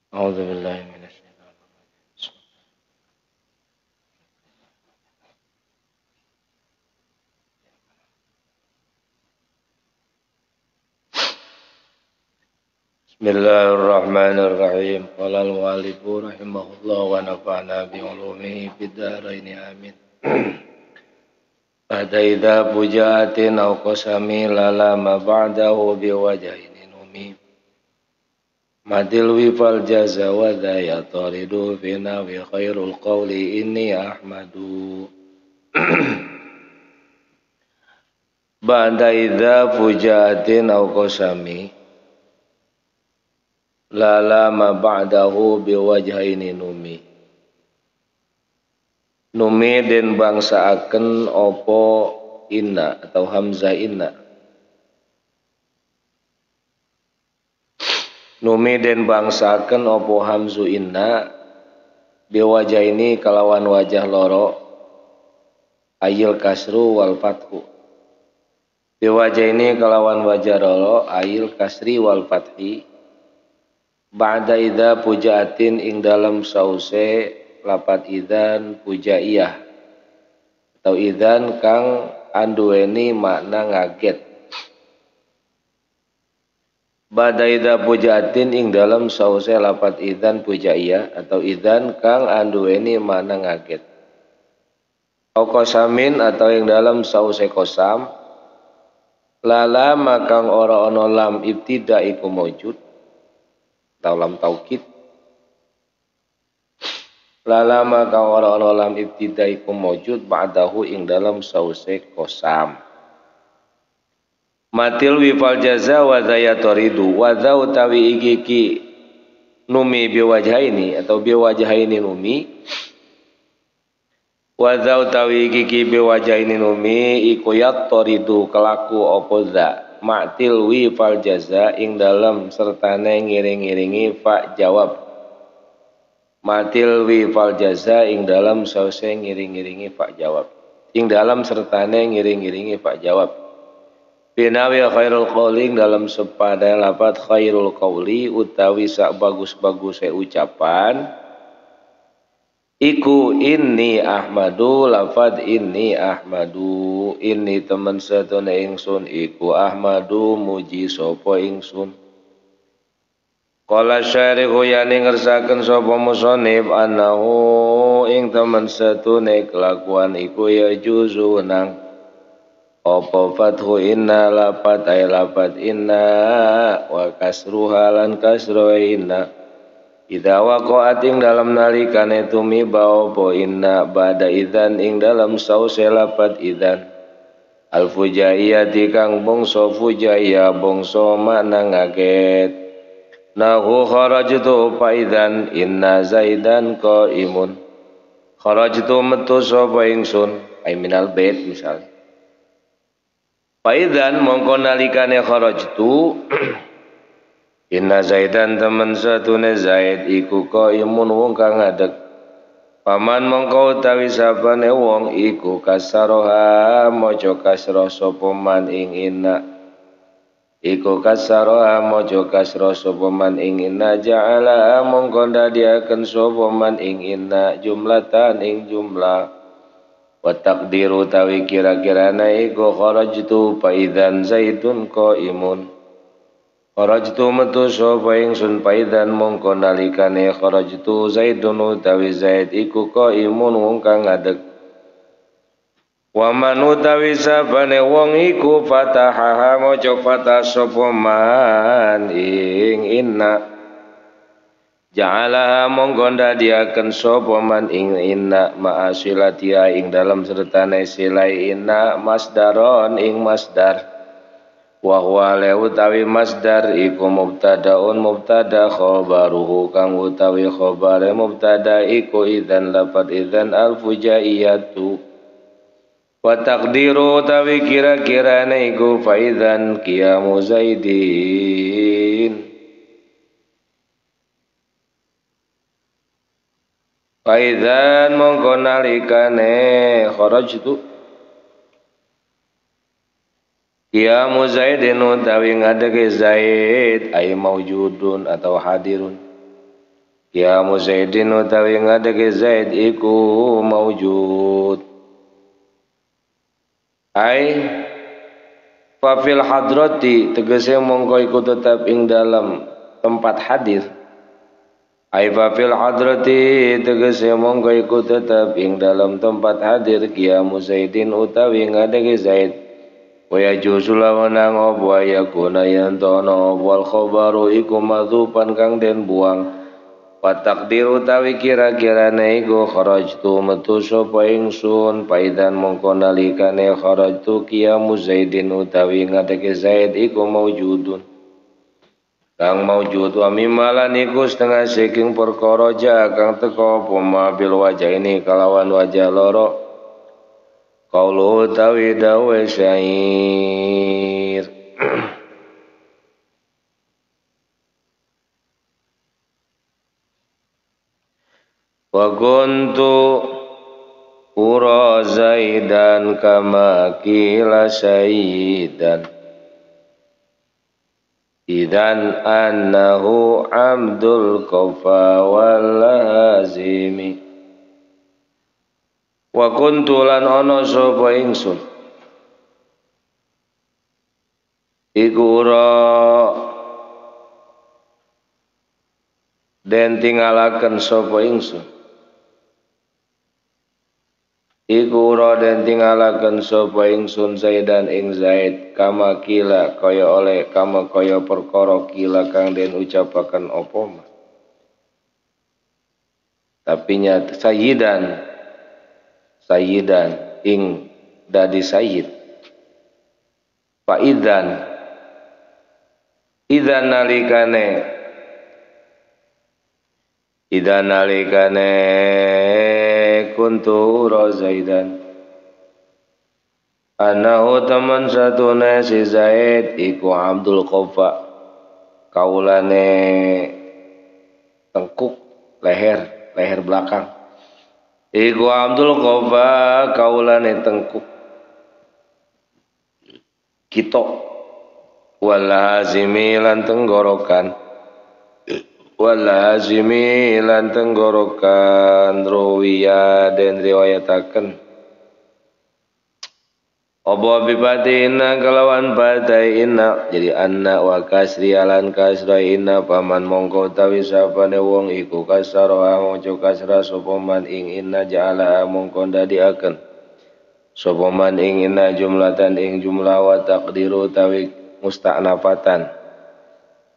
A'udzu billahi minasyaitonir rajim. Bismillahirrahmanirrahim. Qala al-mu'allifu rahimahullah wa nafa'na bi 'ulumihi fid dharain amin. Ada idza fujatin aw qasami lala ma ba'dahu bi wajhin numi. Madil wifal jaza wa dha yataridu fi nawi khairul qawli inni ahmadu. Ba'da idza fujatin aw qasami lala ma ba'dahu bi wajhaini numi. Numi den bangsaaken opo inna atau hamzah inna. Numi den bangsaaken opo hamzu inna bi wajhaini kalawan wajah loro ayil kasru wal fathu. Bi wajhaini kalawan wajah loro ayil kasri wal fathi. Ba'da idza pujaatin ing dalam sause lapat idzan pujaiyah atau idzan kang anduweni makna ngaget. Ba'da idza pujaatin ing dalam sause lapat idzan pujaiyah atau idzan kang anduweni makna ngaget. Au qasamin atau ing dalam sause qasam lala makang ora ana lam ibtida iku maujud atau lam taukid. Lala maka ora lam ibtida iku maujud ba'dahu ing dalam sause qasam. Matil wifal jaza wa zayatoridu wa za utawi iki numi biwajhaini atau biwajhaini numi. Wa za utawi iki biwajhaini numi iku yatoridu kelaku apa za. Matil wifal jaza ing dalam sertane ngiring-ngiringi fa jawab. Matil wifal jaza ing dalam sause ngiring-ngiringi fa jawab. Ing dalam sertane ngiring-ngiringi fa jawab. Binawi khairul qawli dalam sepada lapat khairul qawli utawi sak bagus-bagus ucapan. Iku inni ahmadu lafad inni ahmadu. Inni temen setune ingsun iku ahmadu muji sopo ingsun. Qala syarihu yani ngersaken sapa musannif annahu ing temen setune kelakuan iku ya juzu nang apa fathu inna lapat ay lapat inna wa kasruha lan kasru inna idza waqa'at ing dalam nalikane tumiba apa inna ba'da idzan ing dalam sause lapat idzan al fujaiyati kang bangsa fujaiyah bangsa makna ngaget. Nahu kharajtu faidan inna zaidan qaimun. Kharajtu metu sapa ingsun ai minal bait misalnya. Faidan mongko nalikane kharajtu inna zaidan temen satune zaid iku qaimun wong kang ngadeg. Paman mongko utawi sapane wong iku kasaroha maca kasra sapa man ing inna. Iku kasara mojo kasra sapa man ing inna ja'ala mongko ndadiaken sapa man ing inna jumlatan ing jumlah wa taqdiru tawi kira-kirane iku kharajtu fa idzan zaitun qaimun. Kharajtu metu sapa ingsun fa idzan mongko nalikane kharajtu zaitun utawi zaid iku qaimun wong kang ngadeg. Wa man utawi sabane wong iku fatahaha maca fatah sapa man ing inna ja'alaha mongko ndadiaken sapa man ing inna ma'asilatia ing dalam sertane silai inna masdaron ing masdar wa huwa utawi masdar iku mubtadaun mubtada khabaruhu kang utawi khabare mubtada iku idzan lafad idzan al fujaiyatu. Wa taqdiru tawi kira-kirane iku faizan qiyamu zaidin. Faizan mongko nalikane kharajtu qiyamu zaidin utawi ngadege zaid ay maujudun atau hadirun. qiyamu Zaidin utawi ngadeg Zaid iku maujud. Ai fa fil hadrati tegese mongko iku tetap ing dalam tempat hadir. Ai fa fil hadrati tegese mongko iku tetap ing dalam tempat hadir qiyamu Zaidin utawi ngadeg Zaid. Wa yajuzu lawanang apa yakuna yantono wal khabaru iku madzupan kang den buang. Wa taqdiru utawi kira-kirane iku kharajtu metu sapa ingsun paidan mongko nalikane kharajtu qiyamu Zaidin utawi ngadeg Zaid iku maujudun kang maujud wa mimalan iku setengah saking perkara ja kang teka apa bil wajah ini kalawan wajah loro qaulu utawi dawe syair wa kuntu ura Zaidan kama kila sayyidan idan annahu abdul qafa wal lazimi wa kuntu lan ana sapa ingsun iku ura den tinggalaken sapa ingsun iku ura den tinggalaken sapa ingsun Zaidan ing Zaid kama kila kaya oleh kama kaya perkara kila kang den ucapaken apa mah tapi nyat sayyidan ing dadi sayyid fa idzan nalikane kuntu ura Zaidan anahu teman satune si Zaid iku Abdul Qafa kaulane tengkuk leher belakang iku Abdul Qafa kaulane tengkuk kitok walazimi lan tenggorokan walazimi lan tenggorokan ruwiya den riwayataken apa bibatina kalawan batai inna jadi anna wa kasri alan kasra inna paman mongko utawi sapane wong iku kasara maca kasra sapa man ing inna ja'ala mongko ndadiaken sapa man ing inna jumlatan ing jumlah wa taqdiru utawi musta'nafatan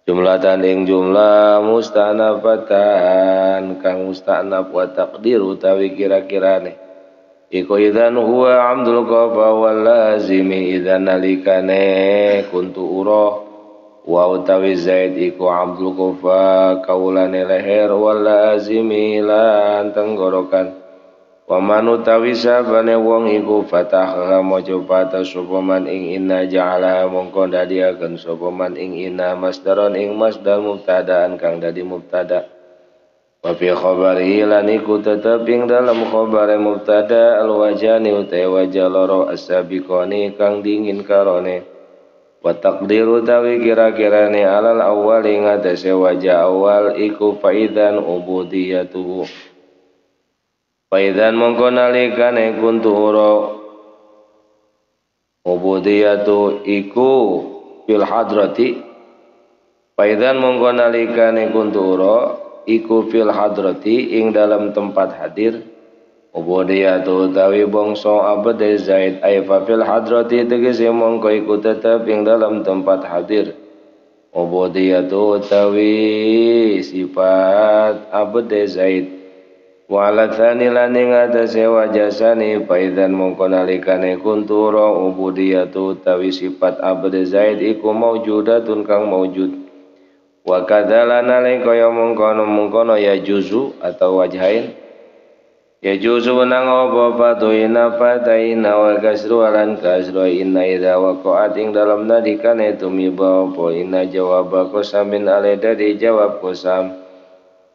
jumlatan ing jumlah musta'nafatan kang musta'naf wa taqdiru utawi kira-kirane iku idzan huwa Abdul Qafa wal lazimi idzan nalikane kuntu ura wa utawi Zaid iku Abdul Qafa kaulane leher wal lazimi lan tenggorokan wa man utawi sabane wong iku fatah maca patah sapa man ing inna ja'ala mongko dadiaken sapa man ing inna masdaron ing masdar mubtadaan kang dadi mubtada wa fi khabari lan iku tetep ing dalam khabare mubtada al wajani utai wajah loro as-sabiqani kang dingin karone wa taqdiru tawi kira-kirane alal awwal ing atase wajah awal iku faidan ubudiyatuhu faidan mongko nalikane kuntu ura ubudiyatu iku fil hadrati faidan mongko nalikane kuntu ura iku fil hadrati ing dalam tempat hadir ubudiyatu utawi bangsa abde Zaid ay fa fil hadrati tegese mongko iku tetep ing dalam tempat hadir ubudiyatu utawi sifat abde Zaid wa tsani lan ing atase wajasani faidan mongko nalikane kuntu ura ubudiyatu utawi sifat abde Zaid iku maujudatun kang maujud wa kadzalan kaya mungkono ya juzu atau wajhain ya juzu nang apa fatuina fataina wa kasru lan kasru inna idza waqa'at ing dalam nadikane tumiba apa inna jawaba qasamin ale dari jawab qasam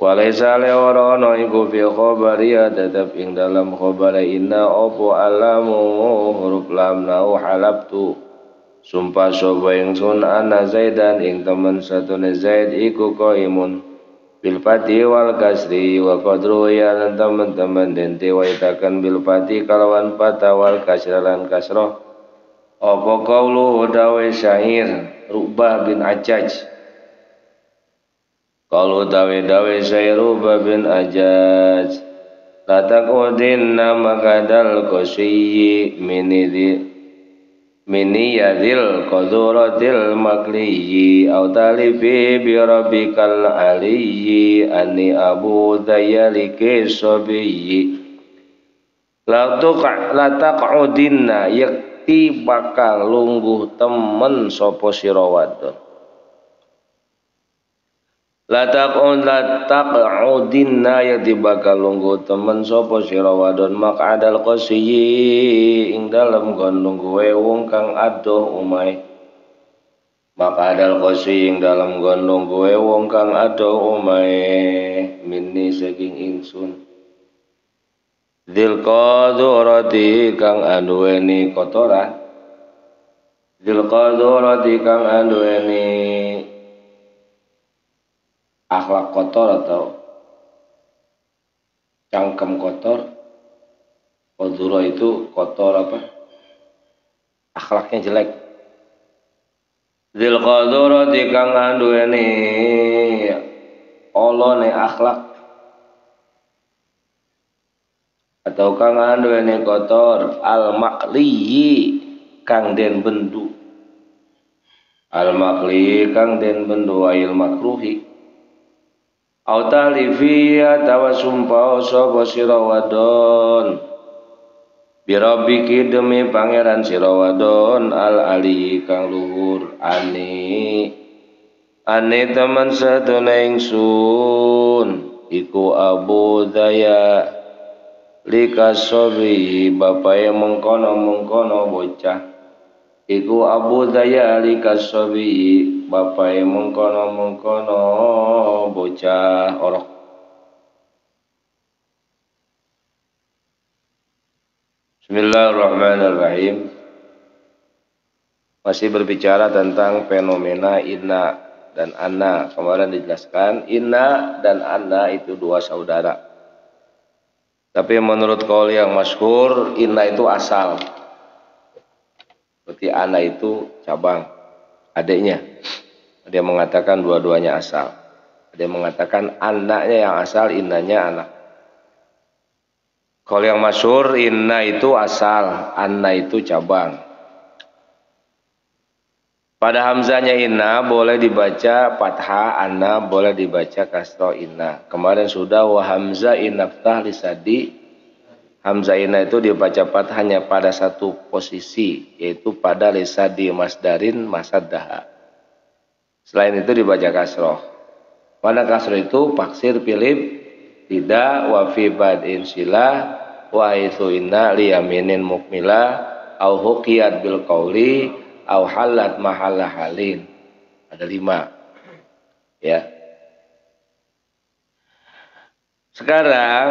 walaysa le ora ana iku fi khabariya tetep ing dalam khabar inna apa alamu huruf lam lau halabtu sumpah sapa ingsun ana Zaidan ing temen satune Zaid iku qaimun bil fati wal kasri wa qadru ya teman-teman den diwaitakan bil fati kalawan fata wal kasra lan kasrah apa qaulu dawe syair Rubah bin Ajaj qaulu dawe syair Rubah bin Ajaj la taqudinna makadal qasiyyi mini yadil qaduratil makliyi au talifi bi rabbikal aliyyi ani abu dayaliki sabiyyi la taq'udinna yakti bakal lungguh temen sapa sira wadon la taq'udinna yakti bakal lungguh temen sapa sira wadon maq'adal qasiyyi ing dalem gondong kowe wong kang adoh umay maq'adal qasiyyi ing dalem gondong kowe wong kang adoh umay minni saking ingsun Dzil qadurati kang anduweni kotoran Dzil qadurati kang anduweni akhlak kotor atau cangkem kotor. Qadura itu kotor apa? Akhlaknya jelek. Dzil qadurati kang anduweni olone akhlak atau kang anduweni kotor al makliyi kang den bendu al makliyi kang den bendu ail makruhi au talifi atawa sumpah sapa sira wadon birabbiki demi pangeran sira wadon al ali kang luhur ani teman satune ingsun iku Abu Daya likasobi bapae mengkono bocah iku Abu Daya likasobi bapae mengkono bocah orok. Bismillahirrahmanirrahim. Masih berbicara tentang fenomena inna dan anna. Kemarin dijelaskan inna dan anna itu dua saudara. Tapi menurut qaul yang masyhur inna itu asal. Berarti anna itu cabang, adiknya. Ada yang mengatakan dua-duanya asal. Ada yang mengatakan anaknya yang asal, innanya anak. Qaul yang masyhur inna itu asal, anna itu cabang. Pada hamzanya inna boleh dibaca fathah, anna boleh dibaca kasroh inna. Kemarin sudah wa hamzah inaftah lisadi. Hamzah inna itu dibaca fathah hanya pada satu posisi, yaitu pada lisadi masdarin masaddaha. Selain itu dibaca kasroh. Pada kasroh itu paksir pilih tidak wa fi badin silah wa itu inna liyaminin mukmilah au huqiyat bil qauli au halat mahallah halin. Ada 5 ya. Sekarang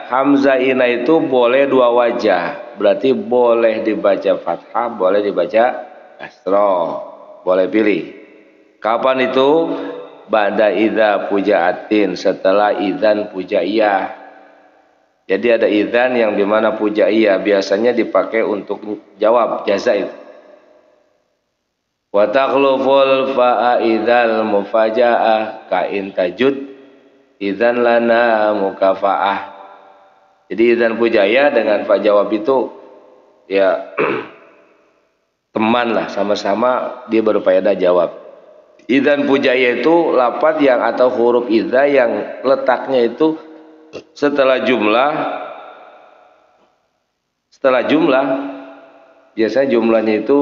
hamzah ina itu boleh 2 wajah. Berarti boleh dibaca fathah, boleh dibaca kasroh. Boleh pilih. Kapan itu? Ba'da idza pujaatin, setelah idzan pujaiyah. Jadi ada idzan yang dimana pujaiyah biasanya dipakai untuk jawab jaza itu. Wa takhluful fa'idzal mufajaah ka in tajud idzan lana mukafaah. Jadi idzan pujaya dengan fa jawab itu ya teman lah, sama-sama dia berfaedah jawab. Idzan pujaya itu lafaz yang atau huruf idza yang letaknya itu setelah jumlah biasanya jumlahnya itu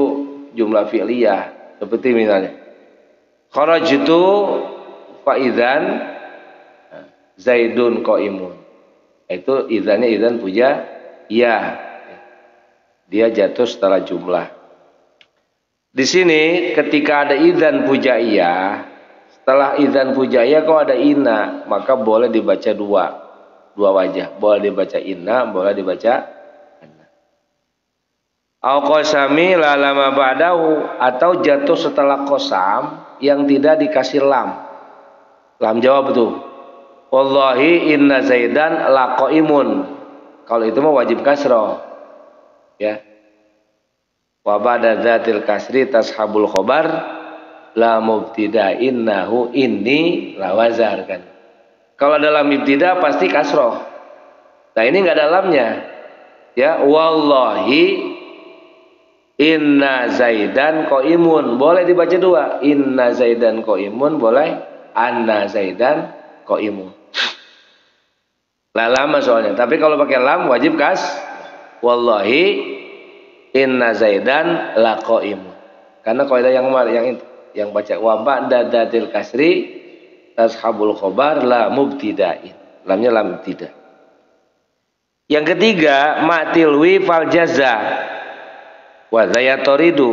jumlah fi'liyah. Seperti misalnya kharajtu fa'idzan zaidun qaimun. Itu idzannya idzan puja iya. Dia jatuh setelah jumlah. Di sini ketika ada idzan puja iya, setelah idzan puja iya kok ada inna, maka boleh dibaca dua wajah. Boleh dibaca inna, boleh dibaca au qasami la lama ba'dahu, atau jatuh setelah qasam yang tidak dikasih lam. Lam jawab itu. Wallahi inna Zaidan laqaimun. Kalau itu mah wajib kasroh. Ya. Wa ba'da dzatil kasri tashabul khobar la mubtida innahu inni lawazar kan. Kalau dalam ibtida pasti kasroh. Nah ini enggak dalamnya. Ya, wallahi inna Zaidan qaimun. Boleh dibaca dua. Inna Zaidan qaimun boleh. Anna Zaidan qaimun. Lah lama soalnya. Tapi kalau pakai lam wajib kas. Wallahi inna Zaidan laqaimun. Karena kaidah yang baca wa ba'da dzatil kasri tashabul khobar la mubtida'in. Lamnya lam ibtida. Yang ketiga, ma'tilwi fal jaza wa zayatoridu.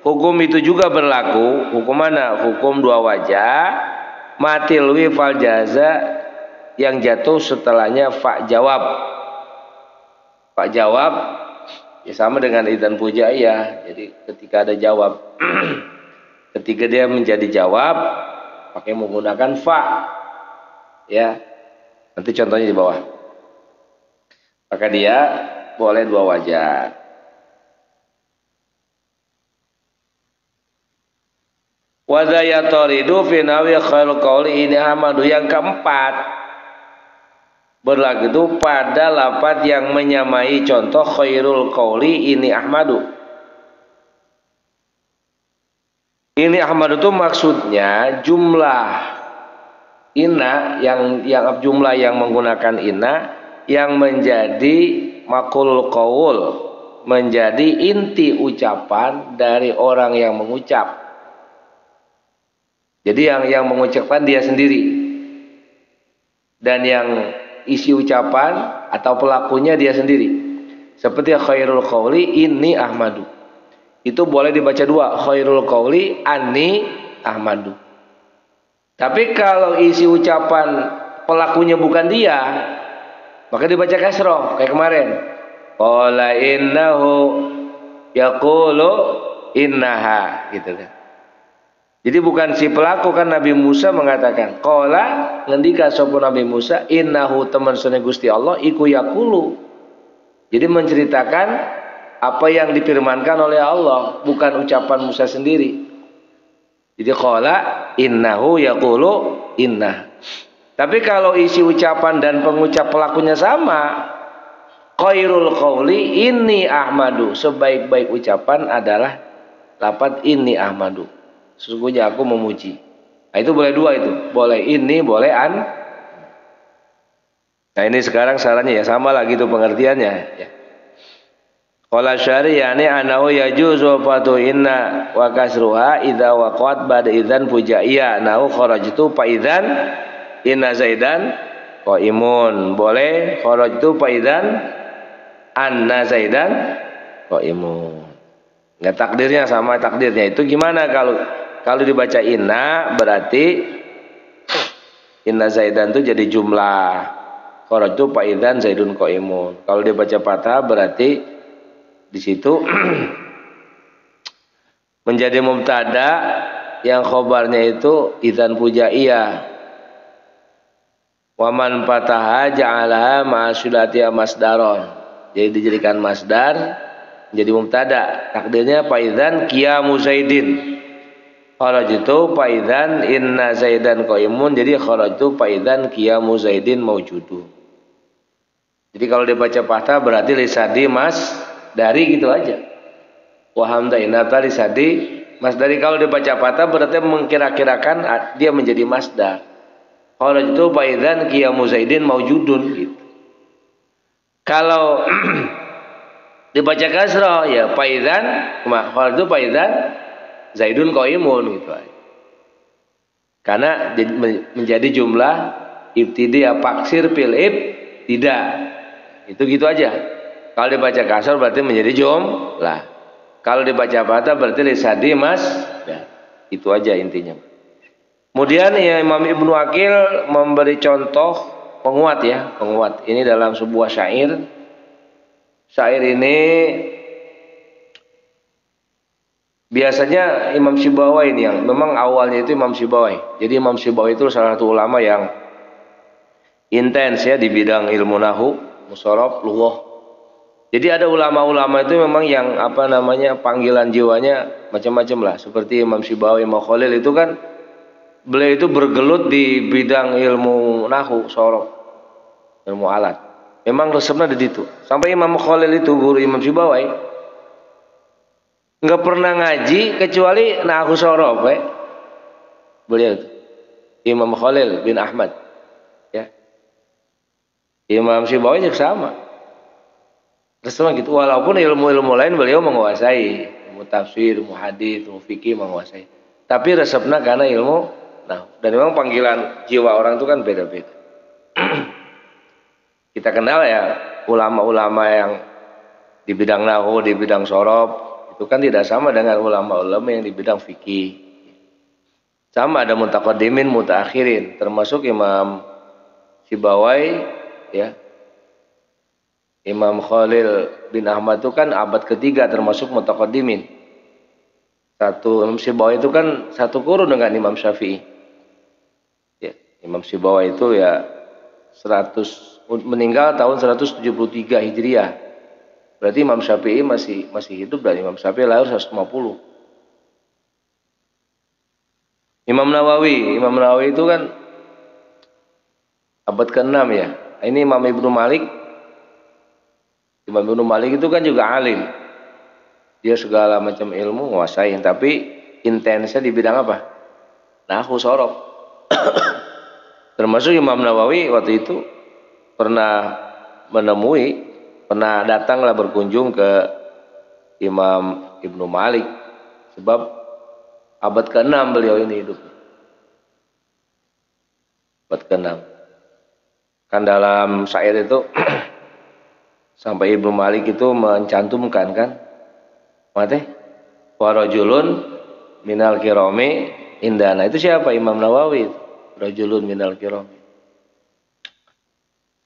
Hukum itu juga berlaku. Hukum mana? Hukum dua wajah. Ma'tilwi fal jaza yang jatuh setelahnya fa jawab. Fa jawab ya sama dengan idzan pujaiyah. Jadi ketika ada jawab ketika dia menjadi jawab pakai menggunakan fa. Ya. Nanti contohnya di bawah. Maka dia boleh dua wajah. Wa zayatoridu fi nawi khairul qauli ini hamadu. Yang keempat berlaku itu pada lafaz yang menyamai contoh khairul qauli ini ahmadu. Ini ahmadu itu maksudnya jumlah inna yang jumlah yang menggunakan inna yang menjadi maqulul qaul, menjadi inti ucapan dari orang yang mengucap. Jadi yang mengucapkan dia sendiri. Dan yang isi ucapan atau pelakunya dia sendiri. Seperti khairul qauli inni ahmadu. Itu boleh dibaca dua, khairul qauli anni ahmadu. Tapi kalau isi ucapan pelakunya bukan dia, maka dibaca kasroh kayak kemarin. Qala innahu yaqulu innaha gitu kan. Jadi bukan si pelaku kan Nabi Musa mengatakan qala ngendika sapa Nabi Musa innahu teman sunah Gusti Allah iku yaqulu. Jadi menceritakan apa yang difirmankan oleh Allah, bukan ucapan Musa sendiri. Jadi qala innahu yaqulu innah. Tapi kalau isi ucapan dan pengucap pelakunya sama, khairul qauli inni ahmadu. Sebaik-baik ucapan adalah lafaz inni ahmadu. Sesungguhnya aku memuji. Nah itu boleh dua itu. Boleh ini, boleh an. Nah ini sekarang sarannya ya sama lah gitu pengertiannya. Ya. Qala syari yani anahu yajuzu fatu inna wa kasruha idza waqat ba'da idzan fujaiyah. Nahu kharajtu fa idzan inna Zaidan qaimun. Boleh kharajtu fa idzan anna Zaidan qaimun. Nggak takdirnya sama takdirnya. Itu gimana kalau dibaca inna berarti inna Zaidan itu jadi jumlah. Kharajtu fa idzan Zaidun qaimun. Kalau dibaca fathah berarti di situ menjadi mubtada yang khobarnya itu idzan pujaiyah. Wa man fataha ja'alaha ma'asulati masdaron. Jadi dijadikan masdar menjadi mubtada. Takdirnya fa idzan qiyamu Zaidin. Kharajtu fa idzan inna Zaidan qaimun. Jadi kharajtu fa idzan qiyamu Zaidin mawjudun. Jadi kalau dibaca fathah berarti lisadi mas dari gitu aja. Wa hamda inata lisadi mas dari. Kalau dibaca fathah berarti mengkira-kirakan dia menjadi masdar. Kharajtu fa idzan qiyamu Zaidin mawjudun gitu. Kalau dibaca kasrah ya fa idzan kharajtu fa idzan Zaidun qaimun gitu aja. Karena menjadi jumlah ibtidia paksir fil tidak. Itu gitu aja. Kalau dibaca kasar berarti menjadi jumlah. Kalau dibaca fathah berarti lisadi mas. Ya, itu aja intinya. Kemudian ya Imam Ibnu Aqil memberi contoh penguat ya, penguat. Ini dalam sebuah syair. Syair ini biasanya Imam Syibawai ini yang memang awalnya itu Imam Syibawai. Jadi Imam Syibawai itu salah satu ulama yang intens ya di bidang ilmu nahu, musharraf, lughah. Jadi ada ulama-ulama itu memang yang apa namanya panggilan jiwanya macam-macam lah. Seperti Imam Syibawi, Imam Khalil itu kan beliau itu bergelut di bidang ilmu nahu, sorok, ilmu alat. Memang resepnya ada di itu. Sampai Imam Khalil itu guru Imam Syibawi nggak pernah ngaji kecuali nahu sorok, beliau itu Imam Khalil bin Ahmad, ya. Imam Syibawi juga sama. Resepnya gitu. Walaupun ilmu-ilmu lain beliau menguasai, ilmu tafsir, ilmu hadis, ilmu fikih menguasai. Tapi resepnya karena ilmu, nah, dan memang panggilan jiwa orang itu kan beda-beda. Kita kenal ya ulama-ulama yang di bidang nahwu, di bidang sorof, itu kan tidak sama dengan ulama-ulama yang di bidang fikih. Sama ada mutaqaddimin, mutaakhirin, termasuk Imam Syibawi, ya. Imam Khalil bin Ahmad itu kan abad ketiga termasuk mutaqaddimin. Imam Syibawi itu kan satu kurun dengan Imam Syafi'i. Ya, Imam Syibawi itu ya 100 meninggal tahun 173 Hijriah. Berarti Imam Syafi'i masih hidup dan Imam Syafi'i lahir 150. Imam Nawawi itu kan abad ke-6 ya. Ini Imam Ibnu Malik. Imam Ibnu Malik itu kan juga alim. Dia segala macam ilmu nguasain, tapi intensnya di bidang apa? Nahwu, sorof. Termasuk Imam Nawawi waktu itu pernah datanglah berkunjung ke Imam Ibnu Malik, sebab abad ke-6 beliau ini hidup. Abad ke-6. Kan dalam syair itu sampai Ibnu Malik itu mencantumkan kan, mate warajulun minal kirami indana. Itu siapa? Imam Nawawi. Rajulun minal kirami.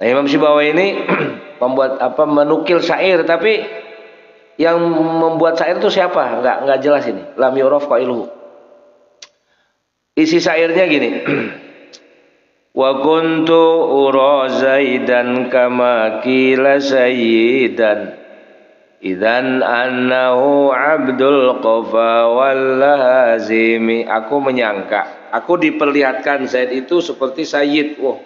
Nah, Imam Syibawi ini menukil syair, tapi yang membuat syair itu siapa? Enggak jelas ini. Lam yuraf qailuhu. Isi syairnya gini. Wa kuntu ura Zaidan kama qila sayyidan idzan annahu Abdul Qafa wal Lazimi. Aku menyangka, aku diperlihatkan Zaid itu seperti Sayyid. Wah,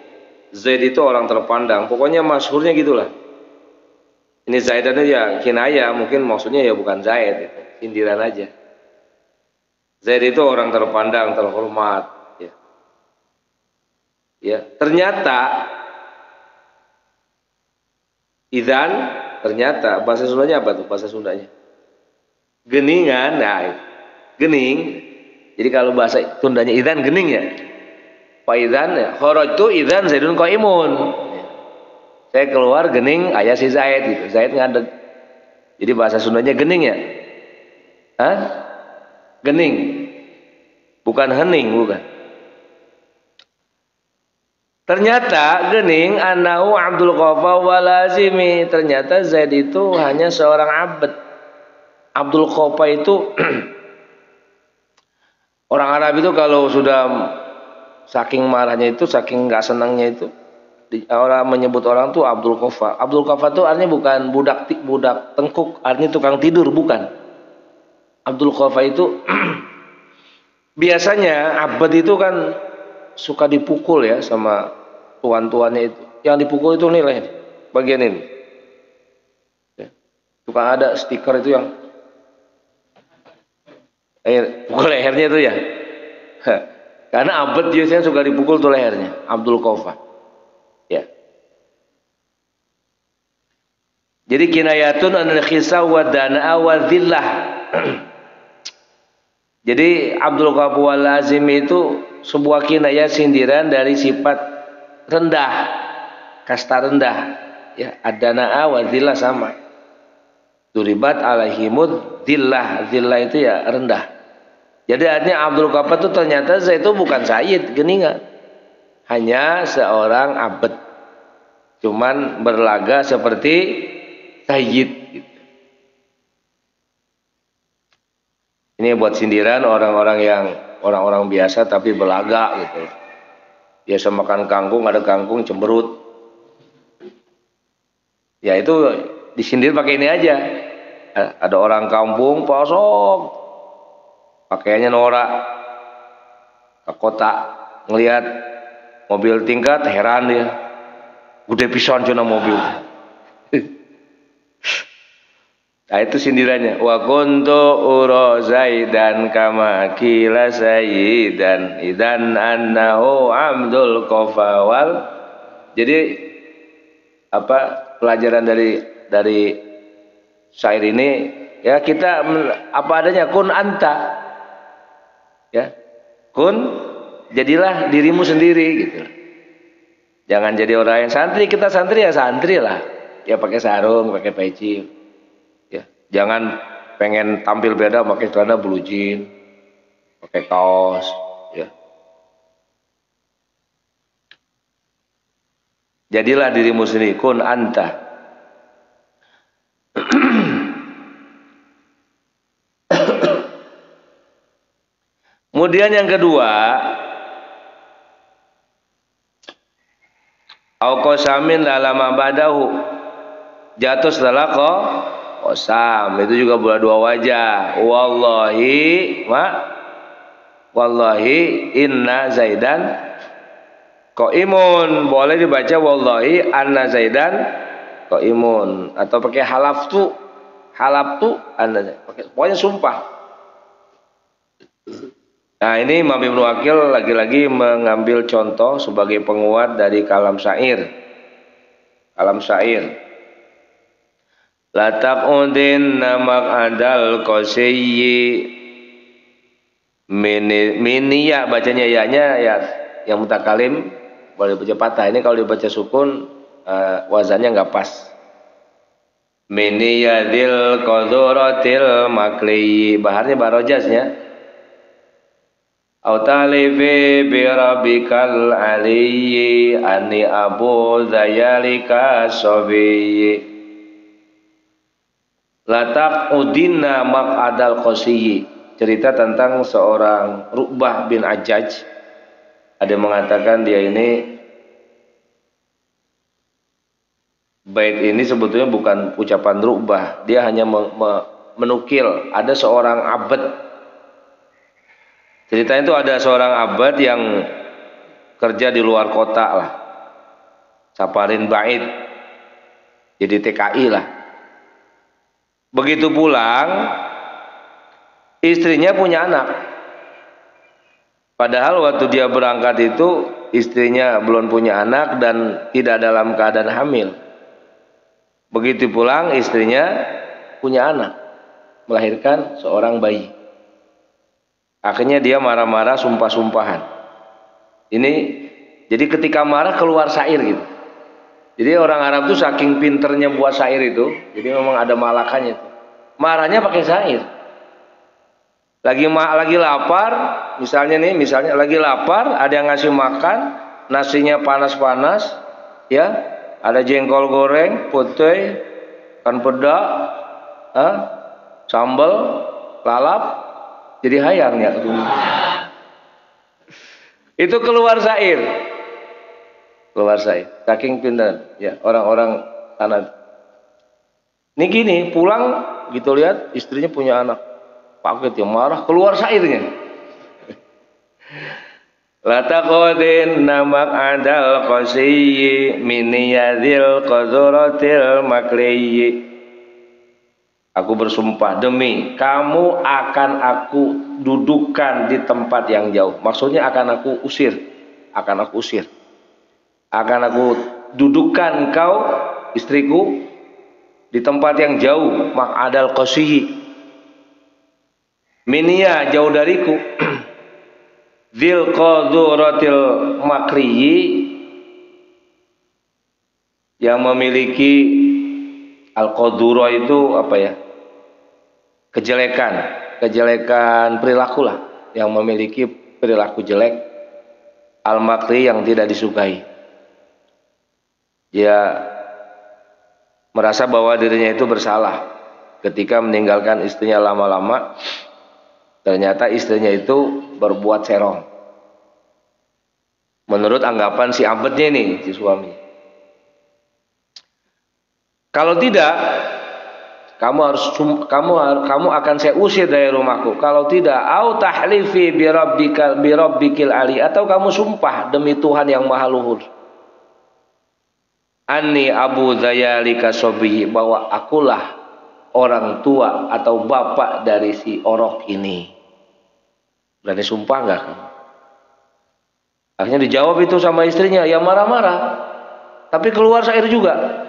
Zaid itu orang terpandang. Pokoknya masyhurnya gitulah. Ini Zaidan itu ya kinaya, mungkin maksudnya ya bukan Zaid itu, sindiran aja. Zaid itu orang terpandang, terhormat. Ya, ternyata bahasa Sundanya apa tuh? Bahasa Sundanya geningan. Nah, gening. Jadi kalau bahasa Sundanya idzan gening ya. Fa idzan ya kharajtu idzan Zaidun qaimun. Saya keluar gening aya si Zaid gitu. Zaid ngadeg. Jadi bahasa Sundanya gening ya. Hah? Gening. Bukan hening, bukan. Ternyata gening annahu Abdul Qafa wa Lazimi. Ternyata Zaid itu hanya seorang abd. Abdul Qafa itu orang Arab itu kalau sudah saking marahnya itu, saking nggak senangnya itu, orang menyebut orang tuh Abdul Qafa. Abdul Qafa itu artinya bukan budak tengkuk, artinya tukang tidur, bukan. Abdul Qafa itu biasanya abd itu kan suka dipukul ya sama tuan-tuannya itu. Yang dipukul itu nih leher, bagian ini. Ya. Suka ada stiker itu yang pukul lehernya itu ya. Karena abad biasanya suka dipukul tuh lehernya, Abdul Qafa. Ya. Jadi kinayatun anil khisa wa dana'a wa dhillah. Jadi Abdul Qafa wal Lazim itu sebuah kinayah sindiran dari sifat rendah, kasta rendah, ya. Ad-dana'a wa dhillah sama. Duribat alaihimud dhillah, dhillah itu ya rendah. Jadi artinya Abdul Qafa itu ternyata saya itu bukan sayyid, geningan. Hanya seorang abd. Cuman berlaga seperti sayyid gitu. Ini buat sindiran orang-orang biasa tapi belaga gitu. Biasa makan kangkung, ada kangkung cemberut. Ya itu disindir pakai ini aja. Ada orang kampung posok, pakaiannya norak, ke kota ngelihat mobil tingkat, heran dia. Gede pisan cenah mobil. Nah itu sindirannya. Wa kuntu ura Zaidan kama kila sayyidan idan annahu amdul qafawal. Jadi apa pelajaran dari syair ini ya, kita apa adanya, kun anta. Ya. Kun, jadilah dirimu sendiri gitu. Jangan jadi orang yang santri, kita santri ya santri lah. Ya pakai sarung, pakai peci. Ya, jangan pengen tampil beda pakai celana blue jean, pakai kaos, ya. Jadilah dirimu sendiri, kun anta. Kemudian yang kedua, au qasamin lalama badahu, jatuh setelah qasam, itu juga boleh dua wajah. Wallahi inna Zaidan qaimun, boleh dibaca wallahi anna Zaidan qaimun, atau pakai halaftu anna, pokoknya sumpah. Nah ini Imam Ibnu Aqil lagi-lagi mengambil contoh sebagai penguat dari kalam syair. La taqudin namak adal qasiyyi, miniya bacanya ya-nya ya, yang mutakalim boleh baca patah. Ini kalau dibaca sukun wazannya nggak pas. Miniyadil qaduratil makli, baharnya barojasnya. Autalifi birabikal aliyyi ani abu zayalika sobiyyi. Latak udinna maq'adal qasiyyi, cerita tentang seorang Ru'bah bin Ajaj. Ada yang mengatakan dia ini, bait ini sebetulnya bukan ucapan Ru'bah, dia hanya menukil. Ada seorang abad, ceritanya itu ada seorang abad yang kerja di luar kota lah, safarin ba'id, jadi TKI lah. Begitu pulang, istrinya punya anak. Padahal waktu dia berangkat itu istrinya belum punya anak dan tidak dalam keadaan hamil. Begitu pulang istrinya punya anak, melahirkan seorang bayi. Akhirnya dia marah-marah, sumpah-sumpahan. Ini jadi ketika marah keluar syair gitu. Jadi orang Arab tuh saking pinternya buat syair itu, jadi memang ada malakannya tuh. Marahnya pakai syair. Lagi lapar, misalnya lagi lapar, ada yang ngasih makan, nasinya panas-panas, ya, ada jengkol goreng, putih, ikan peda, sambal, lalap, jadi hayang ya. Itu keluar syair. Saking pintar ya orang-orang sana. Ini gini, pulang gitu lihat istrinya punya anak. Paket yang marah, keluar syairnya. La taqudin namak adal qasiyyi min yadil qaduratil makliyyi. Aku bersumpah demi kamu akan aku dudukkan di tempat yang jauh. Maksudnya akan aku usir. Akan aku dudukkan kau, istriku, di tempat yang jauh, maq'adal qasiyyi. Minia, jauh dariku. Dzil qaduratil makriyyi, yang memiliki al-qadura itu apa ya? Kejelekan perilaku lah, yang memiliki perilaku jelek, al-makri yang tidak disukai. Dia merasa bahwa dirinya itu bersalah ketika meninggalkan istrinya lama-lama. Ternyata istrinya itu berbuat serong. Menurut anggapan si abadnya ini, si suami. Kalau tidak, kamu akan saya usir dari rumahku. Kalau tidak, au tahlifi bi rabbikil ali, atau kamu sumpah demi Tuhan yang maha luhur. Anni abu dzayalika sobihi, bahwa akulah orang tua atau bapak dari si orok ini. Berani sumpah enggak? Akhirnya dijawab itu sama istrinya, ya marah-marah. Tapi keluar syair juga.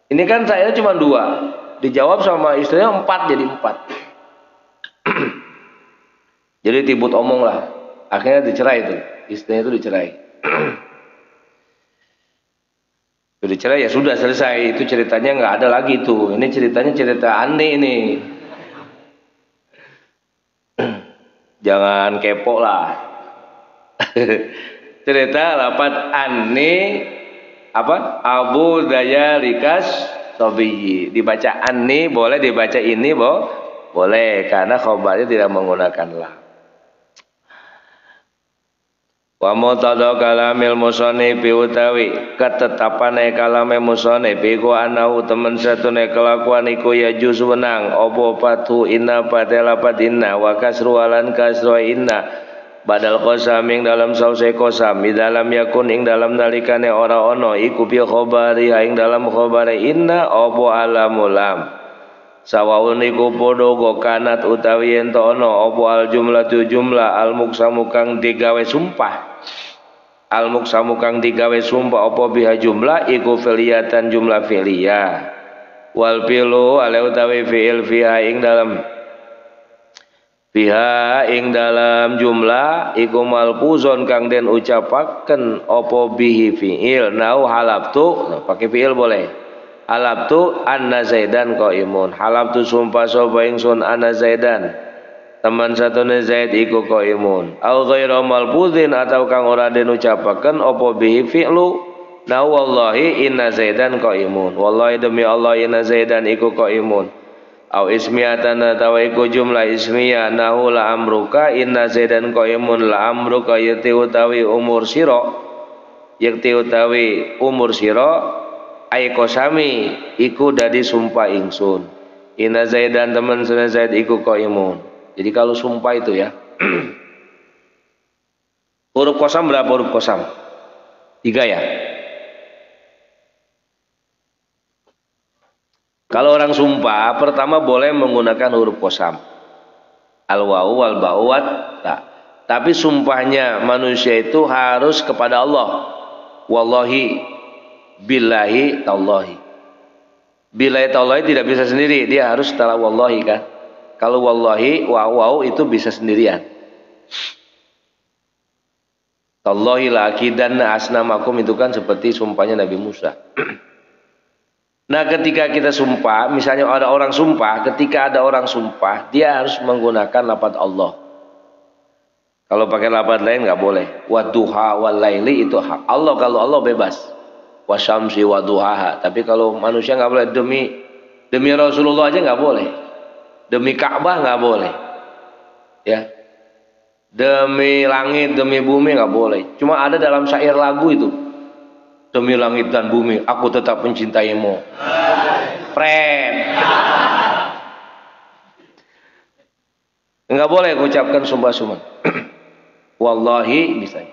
Ini kan syairnya cuma 2. Dijawab sama istrinya 4, jadi 4. Jadi tibut omong lah. Akhirnya dicerai itu. Istrinya itu dicerai. Itu dicerai ya sudah selesai. Itu ceritanya nggak ada lagi tuh. Ini ceritanya cerita aneh ini. Jangan kepo lah. Cerita lapat anni apa Abu Dzayalikas Sobiyi, dibaca anni boleh, dibaca ini boleh, karena khobarnya tidak menggunakan lam. Wa mutada kalamil musannif utawi ketetapane kalame musannif iku anahu temen satune kelakuan iku ya juz wenang apa patu inna padela padinna wa kasru alan kasru inna badal qasam ing dalam sause qasam di dalam yakun ing dalam nalikane ora ono iku bi khabari ing dalam khabare inna apa alamulam sawaun iku padha go kanat utawi ento ono apa al jumlatu jumlah al muksamu kang digawe sumpah al muksamu kang digawe sumpah apa biha jumlah iku fi'liyatan jumlah fi'liyah wal fi'lu ale utawi fi'il fiha ing dalam biha ing dalam jumlah iku malfuzon kang den ucapaken opo bihi fiil nau halabtu, pakai fiil boleh. Halabtu anna zaidan qaimun, halabtu sumpah sapa ingsun anna zaidan teman satune zaid iku qaimun. Au ghairu malfuzin atau kang ora den ucapaken opo bihi fi'lu nau wallahi inna zaidan qaimun, wallahi demi Allah inna zaidan iku qaimun. Au ismiyatan atawa iku jumlah ismiyah nahu la amruka inna zaidan qaimun la amruka yakti utawi umur sira ai qasami iku dadi sumpah ingsun inna zaidan temen sunah zaid iku qaimun. Jadi kalau sumpah itu ya huruf qasam berapa huruf qasam? 3 ya. Kalau orang sumpah, pertama boleh menggunakan huruf qasam. Al-wawu wal ba'u wat ta. Tapi sumpahnya manusia itu harus kepada Allah. Wallahi, billahi, tallahi. Billahi tallahi tidak bisa sendiri, dia harus setelah wallahi kan. Kalau wallahi, wawu itu bisa sendirian. Tallahi la akidanna asnamakum itu kan seperti sumpahnya Nabi Musa. Nah ketika kita sumpah, misalnya ada orang sumpah, ketika ada orang sumpah, dia harus menggunakan lafaz Allah. Kalau pakai lafaz lain nggak boleh. Wadduha wal laili itu hak Allah, kalau Allah bebas. Wasyamsi wadduhaha. Tapi kalau manusia nggak boleh, demi Rasulullah aja nggak boleh. Demi Ka'bah nggak boleh. Ya. Demi langit, demi bumi nggak boleh. Cuma ada dalam syair lagu itu. Demi langit dan bumi, aku tetap mencintaimu. Pret. Enggak boleh ucapkan sumpah-sumpah. Wallahi bisa.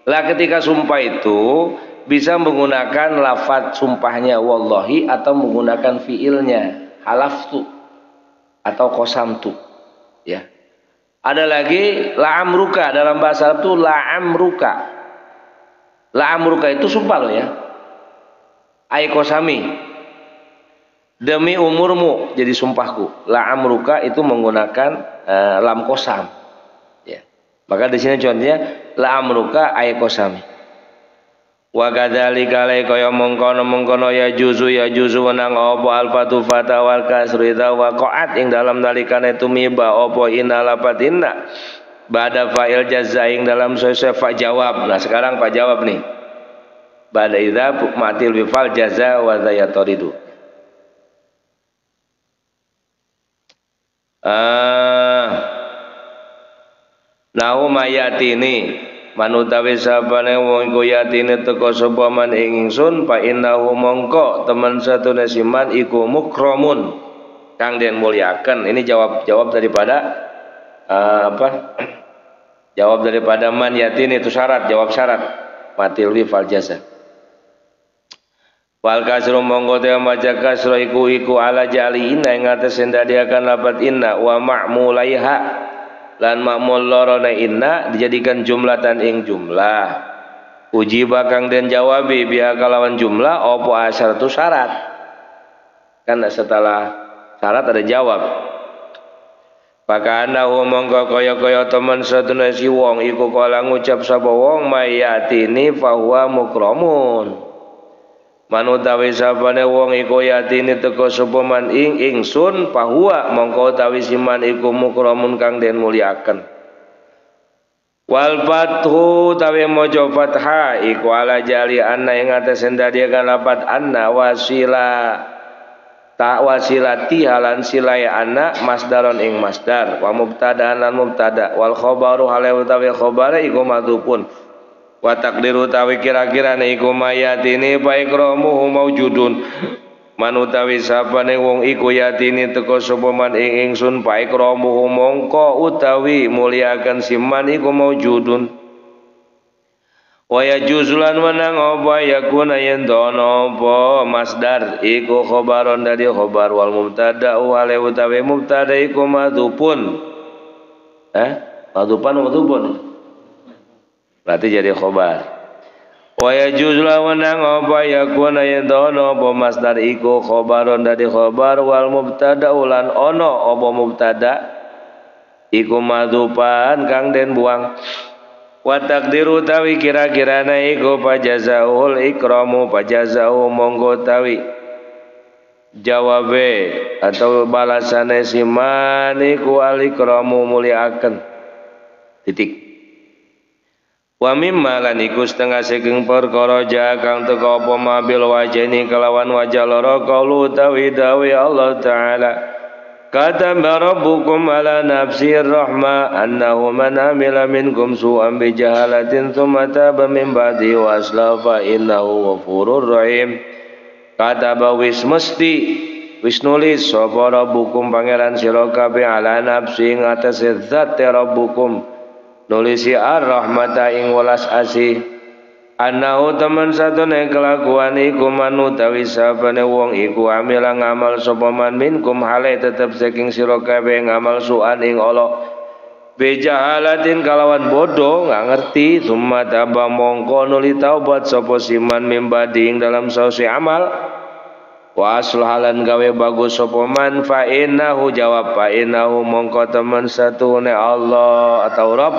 Lah ketika sumpah itu bisa menggunakan lafaz sumpahnya wallahi atau menggunakan fiilnya halaftu atau qasamtu. Ya. Ada lagi la'amruka, dalam bahasa Arab itu la'amruka. La'amruka itu sumpah loh ya. Ai qasami. Demi umurmu jadi sumpahku. La'amruka itu menggunakan lam qasam. Ya. Maka di sini contohnya la'amruka ai qasami. Wa kadzalika kaya mengkono ya juzu wenang apa alfatu fata wal kasru idza waqa'at ing dalam nalikane tumiba apa inalapatinna ba'da fa'il jazaing dalam sesuai fa jawab. Nah sekarang Pak jawab nih. Ba'da idza matil bi fal jaza wa zayataridu. Nahu mayatini manutawi sabane wong iku yatine teka sapa man ing ingsun fa innahu mongko temen satune siman iku mukramun kang den muliaken. Ini jawab daripada jawab daripada man yatin itu syarat, jawab syarat matil wi fal jaza. Wal kasru mongko te maca kasra iku ala jali inna ing atas ndadiakan lapat inna wa ma'mulaiha lan ma'mul lorona inna dijadikan jumlatan ing jumlah. Uji bakang den jawabi biha kalawan jumlah opo asyaratu syarat. Kan setelah syarat ada jawab. Pakana mongko kaya-kaya temen satune si wong iku kala ngucap sapa wong mayatini fahuwa mukramun. Manutawi sapane wong iku yatini teka sapa man ing ingsun fahuwa mongko utawi siman iku mukramun kang den muliaken. Wal fathu tawi maca fathah iku ala jali anna ing atas ndadiakan lapat anna wasila ta wasilati halan silaya anna masdaron ing masdar wa mubtada'an lan mubtada wal khabaru hale utawi khabare iku madhupun wa taqdiru utawi kira-kirane iku mayatini fa ikramuhu maujudun manutawi sapane wong iku yatini teka sapa man ing ingsun fa ikramuhu mongko utawi muliakan siman iku maujudun wa yajuzulan menang apa yakuna yen dono apa masdar iku khabaron dari khabar wal mubtada wale utawi mubtada iku madhupun madhupun berarti jadi khabar wa yajuzulan menang apa yakuna yen dono apa masdar iku khabaron dari khabar wal mubtada ulan ono apa mubtada iku madhupan kang den buang wa taqdiru tawi kira-kirana iku pajazaul ikramu pajazau monggo tawi jawabe atau balasane siman iku al ikramu muliaken titik wa mimma lan iku setengah saking perkara kang teka apa mabil wajani kelawan wajah loro qaulu tawi dawi Allah taala kataba rabbukum ala nafsir rahmah annahu man amila minkum su'an bijahalatin thumma taba min ba'di wa aslafa innahu ghafurur rahim. Kataba wis mesti wis nulis sapa rabbukum pangeran sira kabeh ala nafsi ing atase zat rabbukum nulisi ar-rahmata ing welas asih annahu teman satune kelakuan iku manutawi sabane wong iku amila ngamal sapa man minkum hale tetep saking sira kabeh ngamal suan ing Allah bijahalatin kalawan bodoh nggak ngerti summa taba mongko nuli taubat sapa siman mimbadi ing dalam sausi amal wa aslahalan gawe bagus sapa man fa innahu jawab fa innahu mongko teman satune Allah atau Rabb